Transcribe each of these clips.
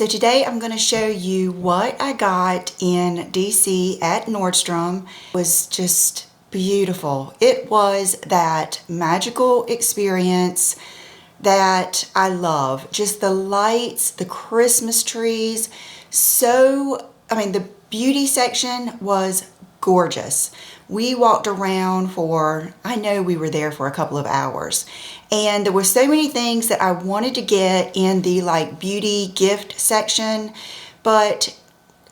So today I'm going to show you what I got in DC at Nordstrom. It was just beautiful. It was that magical experience that I love. Just the lights, the Christmas trees. The beauty section was gorgeous. We walked around for, I know we were there for a couple of hours, and there were so many things that I wanted to get in the beauty gift section, but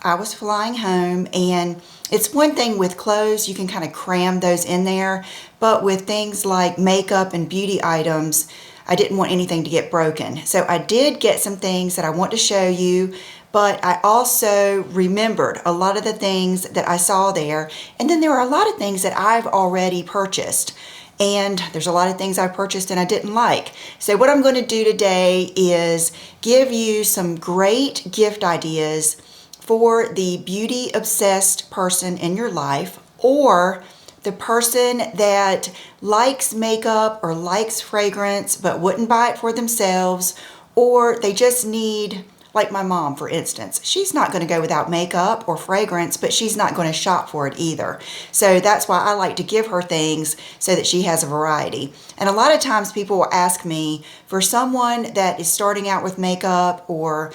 I was flying home, and it's one thing with clothes, you can kind of cram those in there, but with things like makeup and beauty items, I didn't want anything to get broken. So I did get some things that I want to show you, but I also remembered a lot of the things that I saw there. And then there were a lot of things that I've already purchased. And there's a lot of things I purchased and I didn't like. So what I'm going to do today is give you some great gift ideas for the beauty obsessed person in your life, or the person that likes makeup or likes fragrance but wouldn't buy it for themselves, or they just need, like my mom, for instance. She's not going to go without makeup or fragrance, but she's not going to shop for it either. So that's why I like to give her things so that she has a variety. And a lot of times people will ask me, for someone that is starting out with makeup, or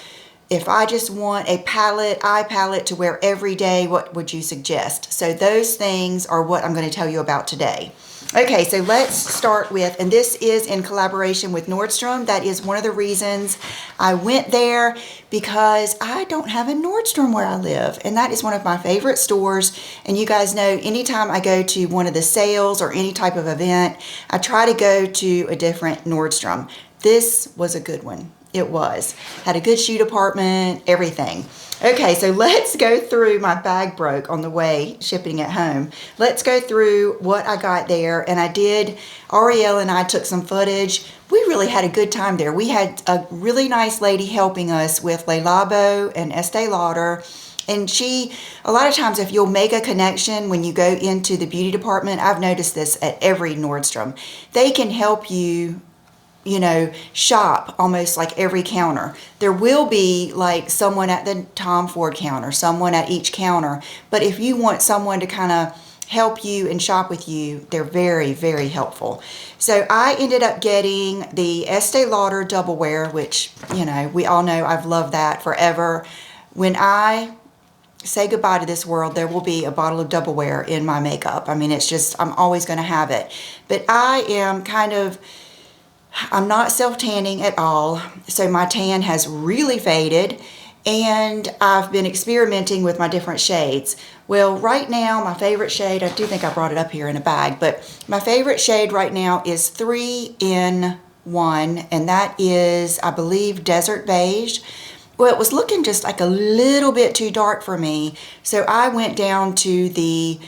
if I just want a eye palette to wear every day, what would you suggest? So those things are what I'm going to tell you about today. Okay, so let's start with, and this is in collaboration with Nordstrom. That is one of the reasons I went there, because I don't have a Nordstrom where I live, and that is one of my favorite stores. And you guys know, anytime I go to one of the sales or any type of event, I try to go to a different Nordstrom. This was a good one. It was. Had a good shoe department, everything. Okay, so let's go through. My bag broke on the way shipping it home. Let's go through what I got there. And Ariel and I took some footage. We really had a good time there. We had a really nice lady helping us with Labo and Estee Lauder. And a lot of times if you'll make a connection when you go into the beauty department, I've noticed this at every Nordstrom, they can help you shop almost like every counter. There will be like someone at the Tom Ford counter, someone at each counter. But if you want someone to kind of help you and shop with you, they're very, very helpful. So I ended up getting the Estee Lauder Double Wear, which, we all know I've loved that forever. When I say goodbye to this world, there will be a bottle of Double Wear in my makeup. I mean, it's just, I'm always going to have it. But I'm not self-tanning at all, so my tan has really faded, and I've been experimenting with my different shades. Well, right now, my favorite shade, I do think I brought it up here in a bag, but my favorite shade right now is 3 in 1, and that is, I believe, Desert Beige. Well, it was looking just like a little bit too dark for me, so I went down to the,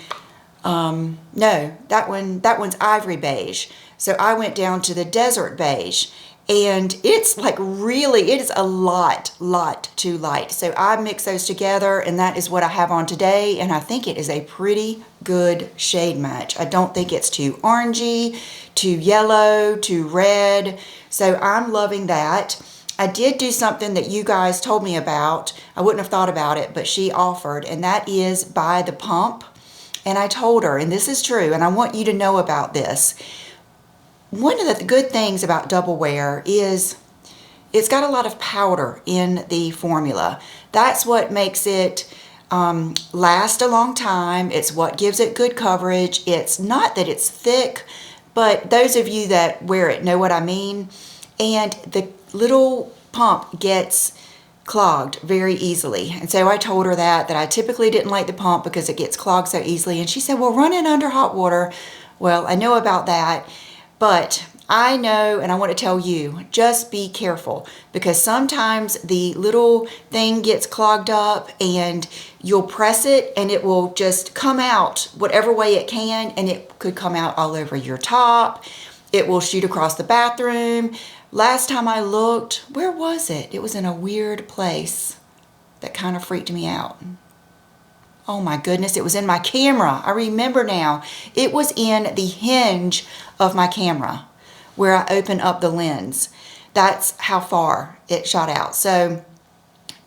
no, that one's Ivory Beige. So I went down to the Desert Beige, and it's it is a lot too light. So I mix those together, and that is what I have on today, and I think it is a pretty good shade match. I don't think it's too orangey, too yellow, too red. So I'm loving that. I did do something that you guys told me about. I wouldn't have thought about it, but she offered, and that is buy the pump. And I told her, and this is true, and I want you to know about this. One of the good things about Double Wear is it's got a lot of powder in the formula. That's what makes it last a long time. It's what gives it good coverage. It's not that it's thick, but those of you that wear it know what I mean. And the little pump gets clogged very easily. And so I told her that I typically didn't like the pump because it gets clogged so easily. And she said, well, run it under hot water. Well, I know about that. But I know, and I want to tell you, just be careful, because sometimes the little thing gets clogged up and you'll press it and it will just come out whatever way it can, and it could come out all over your top. It will shoot across the bathroom. Last time I looked, where was it? It was in a weird place that kind of freaked me out. Oh my goodness, it was in my camera. I remember now. It was in the hinge of my camera where I open up the lens. That's how far it shot out. So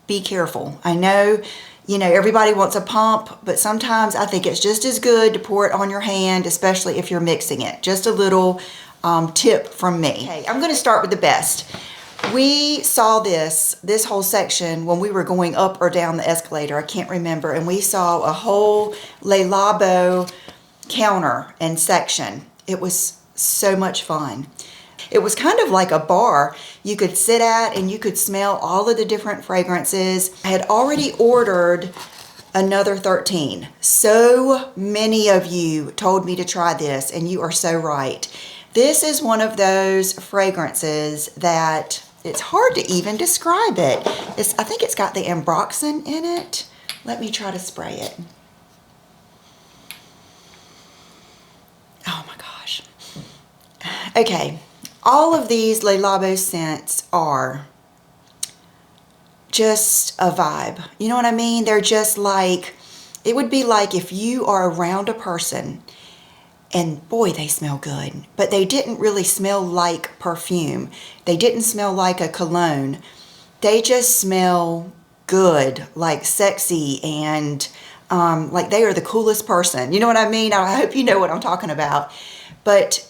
be careful. I know, everybody wants a pump, but sometimes I think it's just as good to pour it on your hand, especially if you're mixing it. Just a little tip from me. Okay, I'm going to start with the best. We saw this whole section when we were going up or down the escalator. I can't remember. And we saw a whole Labo counter and section. It was so much fun. It was kind of like a bar you could sit at and you could smell all of the different fragrances. I had already ordered another 13. So many of you told me to try this, and you are so right. This is one of those fragrances that it's hard to even describe it. I think it's got the ambroxan in it. Let me try to spray it. Oh my gosh. Okay. All of these Le Labo scents are just a vibe. You know what I mean? They're just like, it would be like if you are around a person and boy, they smell good, but they didn't really smell like perfume. They didn't smell like a cologne. They just smell good, like sexy, and like they are the coolest person. You know what I mean? I hope you know what I'm talking about. But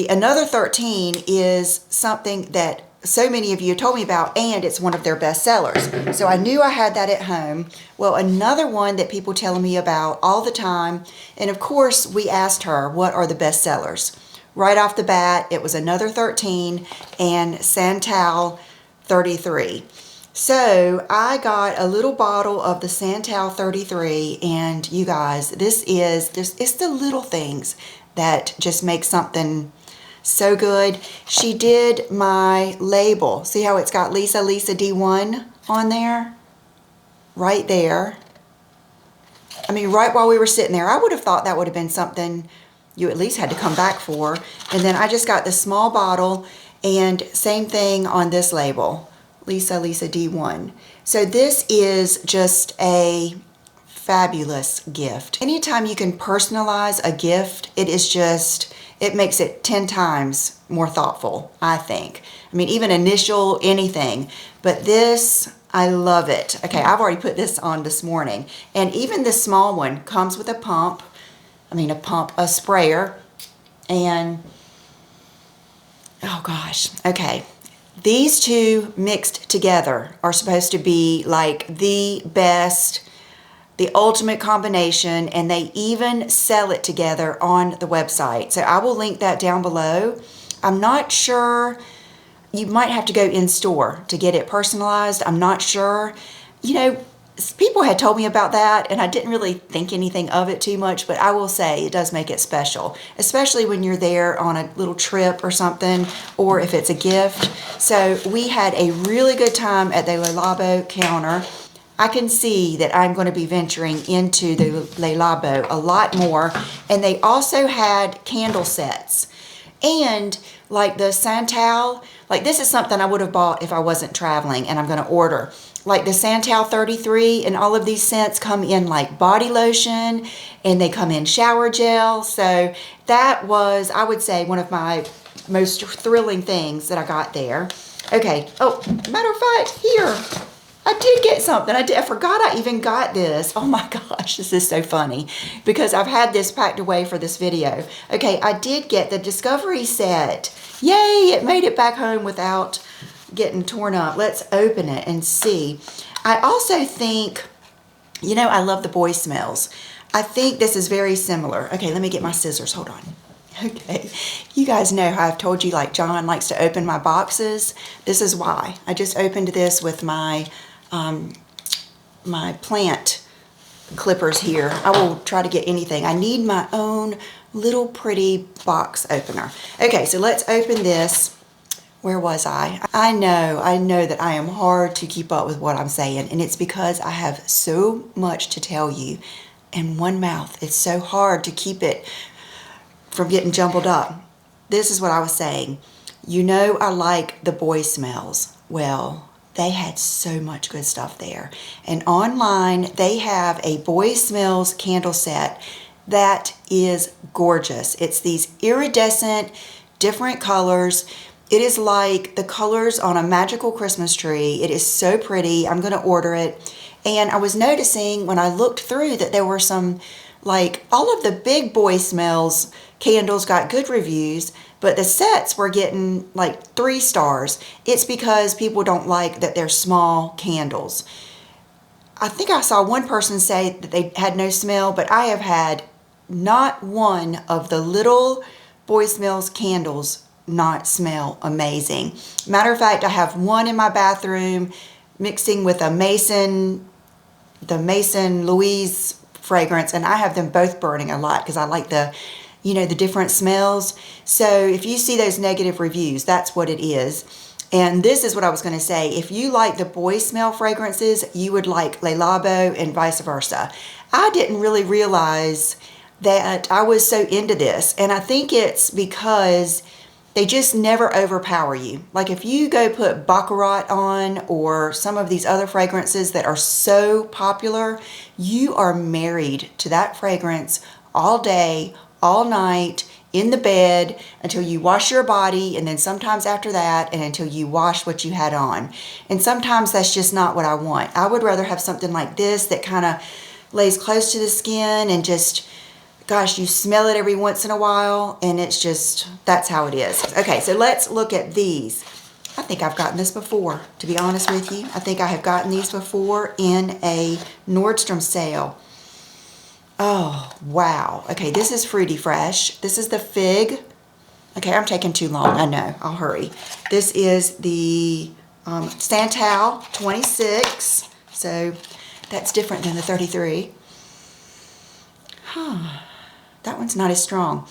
another 13 is something that so many of you told me about, and it's one of their best sellers. So I knew I had that at home. Well, another one that people tell me about all the time, and of course we asked her, what are the best sellers? Right off the bat, it was another 13 and Santal 33. So I got a little bottle of the Santal 33, and you guys, it's the little things that just make something so good. She did my label. See how it's got Lisa D1 on there? Right there. I mean, right while we were sitting there, I would have thought that would have been something you at least had to come back for. And then I just got the small bottle, and same thing on this label, Lisa D1. So this is just a fabulous gift. Anytime you can personalize a gift, it makes it 10 times more thoughtful, I think. I mean, even initial anything, but this, I love it. Okay, I've already put this on this morning, and even this small one comes with a pump. A sprayer, and oh gosh, okay. These two mixed together are supposed to be like the best, the ultimate combination, and they even sell it together on the website. So I will link that down below. I'm not sure, you might have to go in store to get it personalized. I'm not sure. People had told me about that, and I didn't really think anything of it too much, but I will say it does make it special, especially when you're there on a little trip or something, or if it's a gift. So we had a really good time at the Labo counter. I can see that I'm going to be venturing into the Labo a lot more. And they also had candle sets. And like the Santal, like this is something I would have bought if I wasn't traveling, and I'm going to order. Like the Santal 33, and all of these scents come in like body lotion, and they come in shower gel. So that was, I would say, one of my most thrilling things that I got there. Okay, oh, matter of fact, here. I did get something. I forgot I even got this. Oh my gosh, this is so funny because I've had this packed away for this video. Okay, I did get the Discovery set. Yay, it made it back home without getting torn up. Let's open it and see. I also think, I love the boy smells. I think this is very similar. Okay, let me get my scissors. Hold on. Okay, you guys know how I've told you, like John likes to open my boxes. This is why. I just opened this with my my plant clippers here. I will try to get anything. I need my own little pretty box opener. Okay, so let's open this. Where was I? I know that I am hard to keep up with what I'm saying, and it's because I have so much to tell you in one mouth. It's so hard to keep it from getting jumbled up. This is what I was saying. I like the boy smells. Well, they had so much good stuff there. And online, they have a Boy Smells candle set that is gorgeous. It's these iridescent, different colors. It is like the colors on a magical Christmas tree. It is so pretty. I'm going to order it. And I was noticing when I looked through that there were some, like, all of the big boy smells candles got good reviews, but the sets were getting like 3 stars. It's because people don't like that they're small candles. I think I saw one person say that they had no smell, but I have had not one of the little boy smells candles not smell amazing. Matter of fact, I have one in my bathroom mixing with the Mason Louise fragrance, and I have them both burning a lot because I like the, you know, the different smells. So if you see those negative reviews, that's what it is. And this is what I was going to say. If you like the boy smell fragrances, you would like Labo and vice versa. I didn't really realize that I was so into this. And I think it's because they just never overpower you. Like if you go put Baccarat on or some of these other fragrances that are so popular, you are married to that fragrance all day, all night, in the bed, until you wash your body, and then sometimes after that, and until you wash what you had on. And sometimes that's just not what I want. I would rather have something like this that kind of lays close to the skin and just, gosh, you smell it every once in a while, and it's just, that's how it is. Okay, so let's look at these. I think I've gotten this before, to be honest with you. I think I have gotten these before in a Nordstrom sale. Oh, wow. Okay, this is Fruity Fresh. This is the Fig. Okay, I'm taking too long. I know. I'll hurry. This is the Santal 26. So that's different than the 33. Huh. That one's not as strong.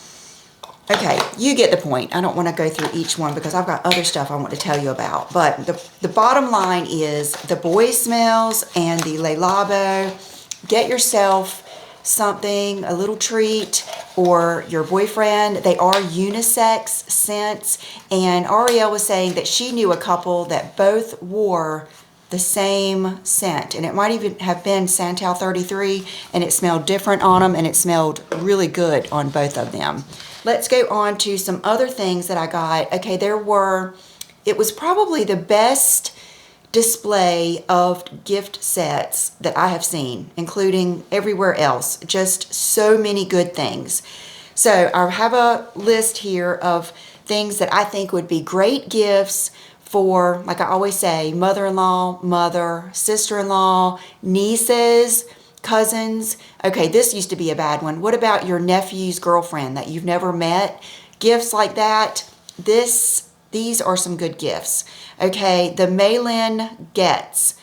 Okay, you get the point. I don't want to go through each one because I've got other stuff I want to tell you about. But the bottom line is the boy smells and the Le Labo. Get yourself something, a little treat, or your boyfriend. They are unisex scents. And Ariel was saying that she knew a couple that both wore the same scent, and it might even have been Santal 33, and it smelled different on them, and it smelled really good on both of them. Let's go on to some other things that I got. Okay, it was probably the best display of gift sets that I have seen, including everywhere else. Just so many good things. So I have a list here of things that I think would be great gifts for, like I always say, mother-in-law, mother, sister-in-law, nieces, cousins. Okay, this used to be a bad one. What about your nephew's girlfriend that you've never met? Gifts like that. These are some good gifts. Okay, the Malin Getz.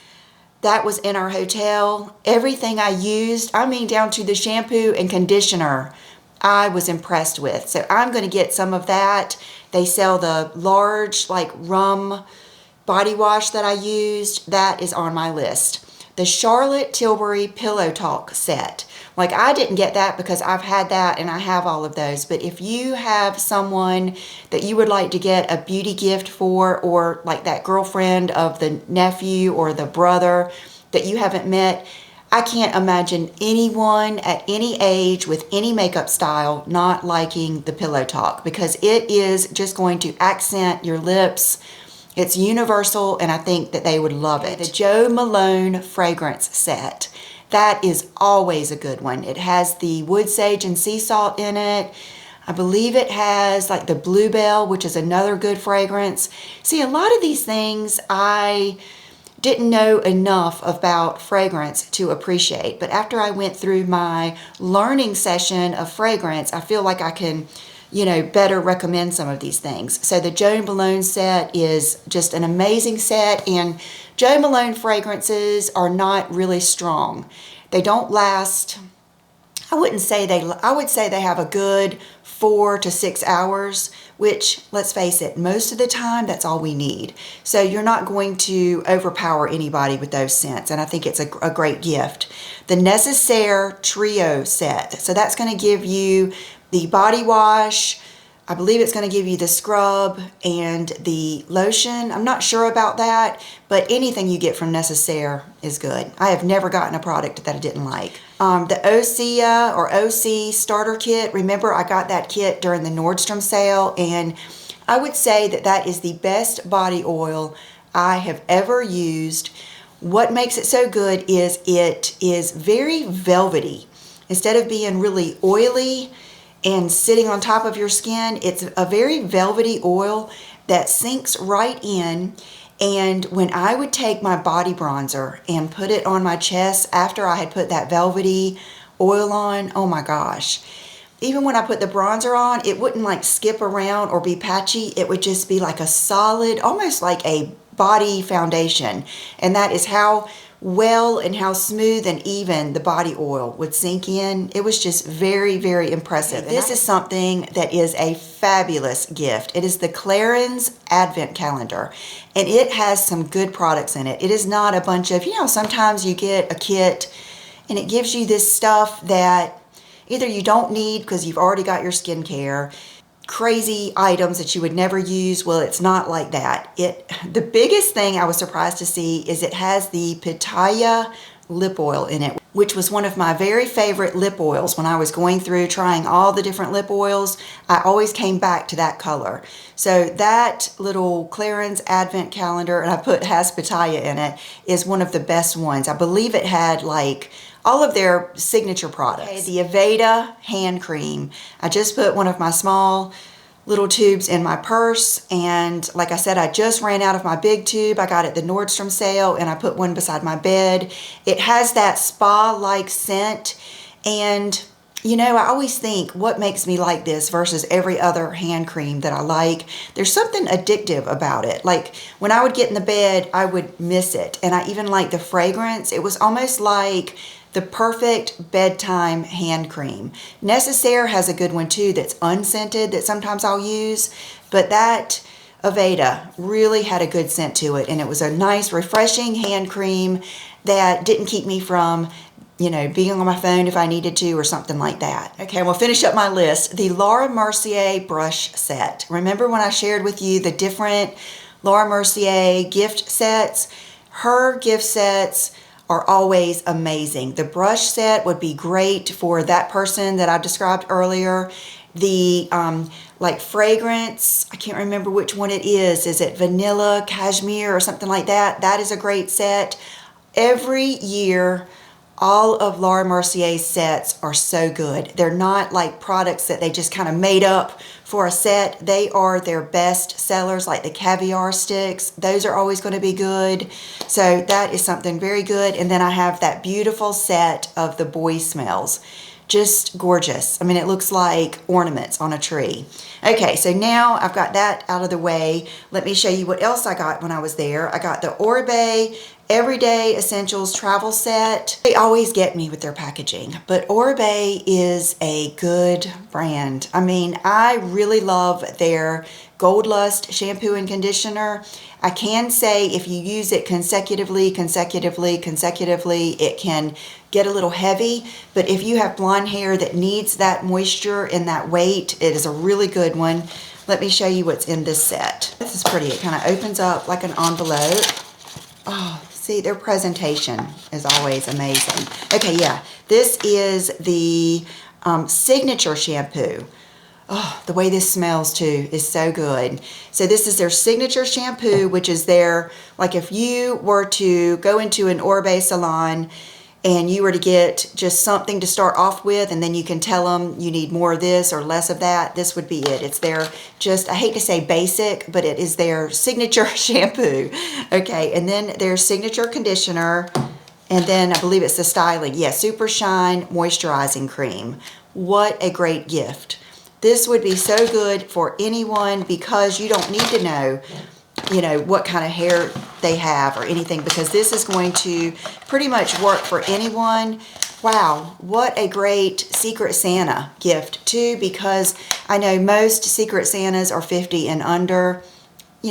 That was in our hotel. Everything I used, I mean down to the shampoo and conditioner, I was impressed with. So I'm going to get some of that. They sell the large, like, rum body wash that I used. That is on my list. The Charlotte Tilbury Pillow Talk set. Like, I didn't get that because I've had that and I have all of those. But if you have someone that you would like to get a beauty gift for, or like that girlfriend of the nephew or the brother that you haven't met, I can't imagine anyone at any age with any makeup style not liking the Pillow Talk, because it is just going to accent your lips. It's universal, and I think that they would love it. The Jo Malone fragrance set. That is always a good one. It has the wood sage and sea salt in it. I believe it has like the bluebell, which is another good fragrance. See, a lot of these things I didn't know enough about fragrance to appreciate. But after I went through my learning session of fragrance, I feel like I can, better recommend some of these things. So the Jo Malone set is just an amazing set, and Jo Malone fragrances are not really strong. They don't last, I would say they have a good 4 to 6 hours, which, let's face it, most of the time that's all we need. So you're not going to overpower anybody with those scents, and I think it's a great gift. The Necessaire Trio set. So that's going to give you the body wash. I believe it's going to give you the scrub and the lotion. I'm not sure about that, but anything you get from Necessaire is good. I have never gotten a product that I didn't like. The Osea or OC starter kit. Remember, I got that kit during the Nordstrom sale, and I would say that that is the best body oil I have ever used. What makes it so good is it is very velvety. Instead of being really oily and sitting on top of your skin, it's a very velvety oil that sinks right in. And when I would take my body bronzer and put it on my chest after I had put that velvety oil on, oh my gosh. Even when I put the bronzer on, it wouldn't like skip around or be patchy. It would just be like a solid, almost like a body foundation. And that is how well and how smooth and even the body oil would sink in. It was just very, very impressive. This is something that is a fabulous gift. It is the Clarins Advent Calendar, and it has some good products in it. It is not a bunch of, sometimes you get a kit and it gives you this stuff that either you don't need because you've already got your skincare, crazy items that you would never use. Well, it's not like that. The biggest thing I was surprised to see is it has the Pitaya lip oil in it, which was one of my very favorite lip oils. When I was going through trying all the different lip oils, I always came back to that color. So that little Clarins Advent Calendar, and I put has Pitaya in it, is one of the best ones. I believe it had like all of their signature products. Okay, the Aveda hand cream. I just put one of my small little tubes in my purse, and like I said, I just ran out of my big tube. I got it at the Nordstrom sale, and I put one beside my bed. It has that spa-like scent, and I always think, what makes me like this versus every other hand cream that I like? There's something addictive about it. Like when I would get in the bed, I would miss it. And I even like the fragrance. It was almost like the perfect bedtime hand cream. Necessaire has a good one too that's unscented that sometimes I'll use, but that Aveda really had a good scent to it, and it was a nice, refreshing hand cream that didn't keep me from being on my phone if I needed to or something like that. Okay, we'll finish up my list. The Laura Mercier brush set. Remember when I shared with you the different Laura Mercier gift sets? Her gift sets are always amazing. The brush set would be great for that person that I described earlier. The like fragrance, I can't remember which one it is. Is it vanilla, cashmere, or something like that? That is a great set. Every year, all of Laura Mercier's sets are so good. They're not like products that they just kind of made up for a set. They are their best sellers, like the caviar sticks. Those are always going to be good. So that is something very good. And then I have that beautiful set of the boy smells. Just gorgeous. I mean, it looks like ornaments on a tree. Okay, so now I've got that out of the way. Let me show you what else I got when I was there. I got the Oribe Everyday Essentials Travel Set. They always get me with their packaging, but Oribe is a good brand. I mean, I really love their Gold Lust shampoo and conditioner. I can say if you use it consecutively, it can get a little heavy, but if you have blonde hair that needs that moisture and that weight, it is a really good one. Let me show you what's in this set. This is pretty. It kind of opens up like an envelope. Oh, see, their presentation is always amazing. Okay, yeah, this is the signature shampoo. Oh, the way this smells too is so good. So this is their signature shampoo, which is their, like if you were to go into an Oribe salon and you were to get just something to start off with, and then you can tell them you need more of this or less of that, this would be it. It's their just, I hate to say basic, but it is their signature shampoo. Okay, and then their signature conditioner, and then I believe it's the styling. Yeah, Super Shine Moisturizing Cream. What a great gift. This would be so good for anyone because you don't need to know, what kind of hair they have or anything, because this is going to pretty much work for anyone. Wow, what a great Secret Santa gift too, because I know most Secret Santas are 50 and under.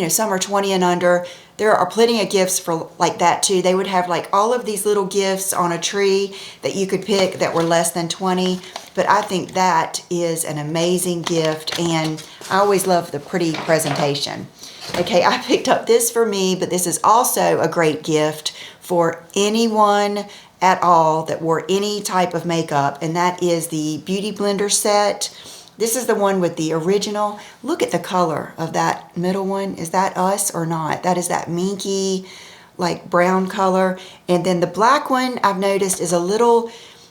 Some are 20 and under. There are plenty of gifts for like that too. They would have like all of these little gifts on a tree that you could pick that were less than 20. But I think that is an amazing gift, and I always love the pretty presentation. Okay, I picked up this for me, but this is also a great gift for anyone at all that wore any type of makeup, and that is the Beauty Blender set. This is the one with the original. Look at the color of that middle one. Is that us or not? That is that minky, like brown color. And then the black one I've noticed is a little,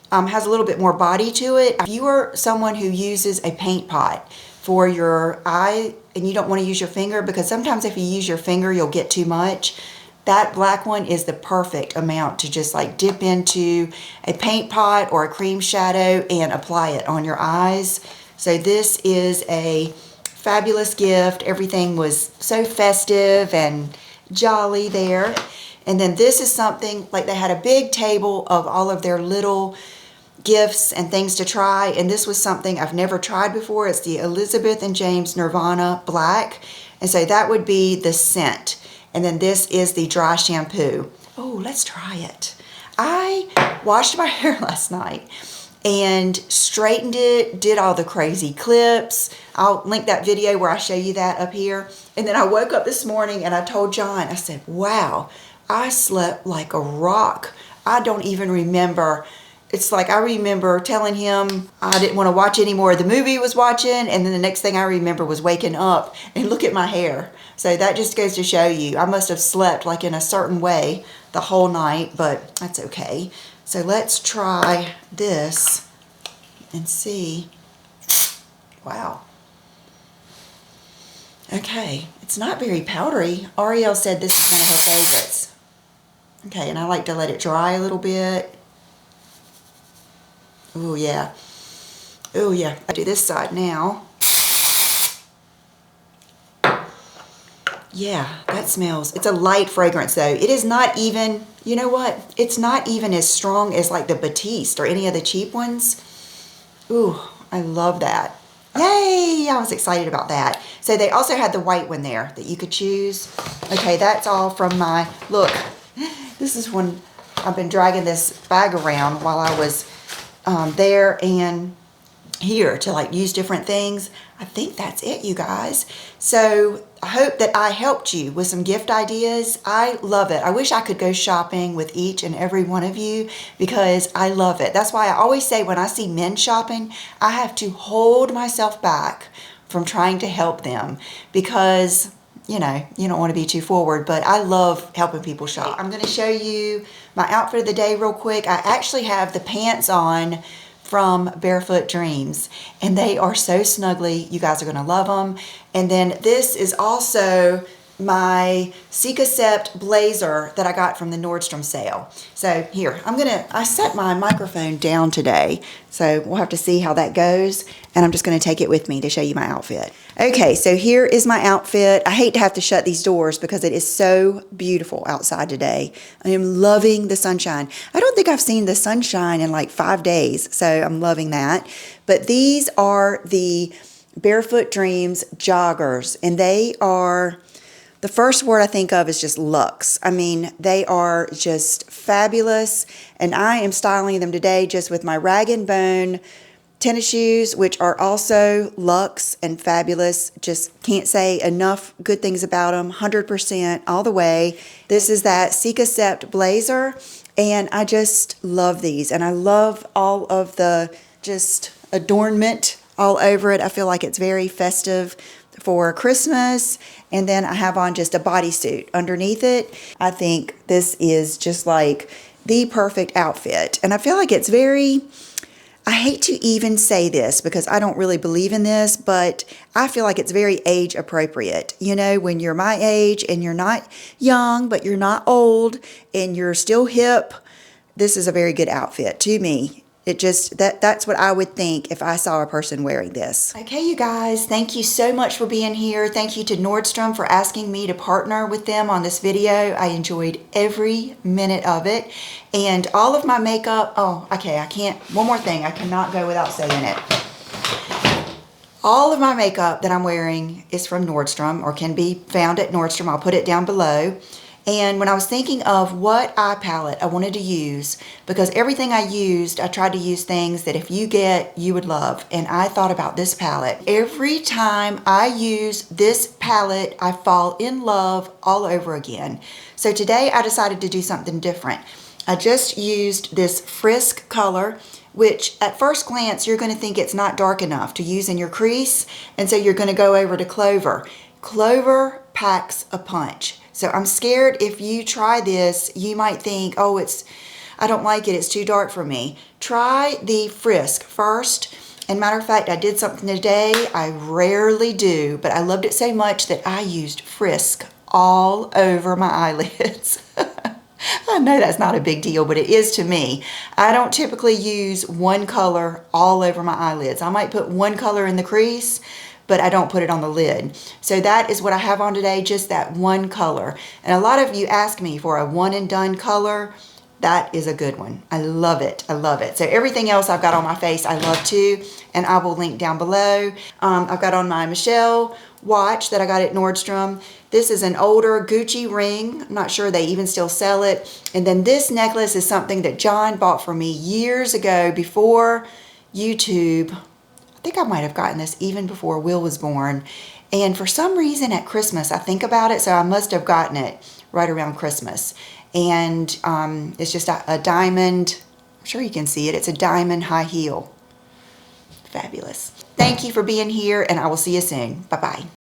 has a little bit more body to it. If you are someone who uses a paint pot for your eye and you don't want to use your finger, because sometimes if you use your finger, you'll get too much. That black one is the perfect amount to just like dip into a paint pot or a cream shadow and apply it on your eyes. So this is a fabulous gift. Everything was so festive and jolly there. And then this is something, like they had a big table of all of their little gifts and things to try. And this was something I've never tried before. It's the Elizabeth and James Nirvana Black. And so that would be the scent. And then this is the dry shampoo. Oh, let's try it. I washed my hair last night and straightened it, did all the crazy clips. I'll link that video where I show you that up here. And then I woke up this morning and I told John, I said, wow, I slept like a rock. I don't even remember. It's like I remember telling him I didn't want to watch any more of the movie he was watching, and then the next thing I remember was waking up and look at my hair. So that just goes to show you, I must have slept like in a certain way the whole night, but that's okay. So let's try this and see. Wow. Okay, it's not very powdery. Ariel said this is one of her favorites. Okay, and I like to let it dry a little bit. Oh yeah. Oh yeah. I do this side now. Yeah, that smells. It's a light fragrance though. It is not even, you know what? It's not even as strong as like the Batiste or any of the cheap ones. Ooh, I love that. Yay! I was excited about that. So they also had the white one there that you could choose. Okay, that's all from my, look, this is when I've been dragging this bag around while I was there and here to like use different things. I think that's it, you guys. So I hope that I helped you with some gift ideas. I love it. I wish I could go shopping with each and every one of you because I love it. That's why I always say when I see men shopping, I have to hold myself back from trying to help them because, you know, you don't want to be too forward, but I love helping people shop. I'm going to show you my outfit of the day real quick. I actually have the pants on from Barefoot Dreams, and they are so snuggly. You guys are gonna love them. And then this is also my Seca blazer that I got from the Nordstrom sale. So here, I set my microphone down today, so we'll have to see how that goes, and I'm just gonna take it with me to show you my outfit. Okay, so here is my outfit. I hate to have to shut these doors because it is so beautiful outside today. I am loving the sunshine. I don't think I've seen the sunshine in like 5 days, so I'm loving that. But these are the Barefoot Dreams joggers, and they are, the first word I think of is just luxe. I mean, they are just fabulous, and I am styling them today just with my Rag & Bone tennis shoes, which are also luxe and fabulous. Just can't say enough good things about them. 100% all the way. This is that Seca blazer, and I just love these, and I love all of the just adornment all over it. I feel like it's very festive for Christmas. And then I have on just a bodysuit underneath it. I think this is just like the perfect outfit. And I feel like it's very, I hate to even say this because I don't really believe in this, but I feel like it's very age appropriate. You know, when you're my age and you're not young, but you're not old and you're still hip, this is a very good outfit to me. It just, that's what I would think if I saw a person wearing this. Okay, you guys, thank you so much for being here. Thank you to Nordstrom for asking me to partner with them on this video. I enjoyed every minute of it. And all of my makeup, oh, okay, I can't, one more thing, I cannot go without saying it. All of my makeup that I'm wearing is from Nordstrom or can be found at Nordstrom. I'll put it down below. And when I was thinking of what eye palette I wanted to use, because everything I used, I tried to use things that if you get, you would love. And I thought about this palette. Every time I use this palette, I fall in love all over again. So today I decided to do something different. I just used this Frisk color, which at first glance, you're going to think it's not dark enough to use in your crease. And so you're going to go over to Clover. Clover packs a punch. So I'm scared if you try this, you might think, oh, I don't like it, it's too dark for me. Try the Frisk first. And matter of fact, I did something today I rarely do, but I loved it so much that I used Frisk all over my eyelids. I know that's not a big deal, but it is to me. I don't typically use one color all over my eyelids. I might put one color in the crease, but I don't put it on the lid. So that is what I have on today, just that one color. And a lot of you ask me for a one and done color. That is a good one. I love it. I love it. So everything else I've got on my face, I love too. And I will link down below. I've got on my Michelle watch that I got at Nordstrom. This is an older Gucci ring. I'm not sure they even still sell it. And then this necklace is something that John bought for me years ago before YouTube. I think I might have gotten this even before Will was born. And for some reason at Christmas, I think about it, so I must have gotten it right around Christmas. And it's just a diamond, I'm sure you can see it, it's a diamond high heel. Fabulous. Thank you for being here, and I will see you soon. Bye-bye.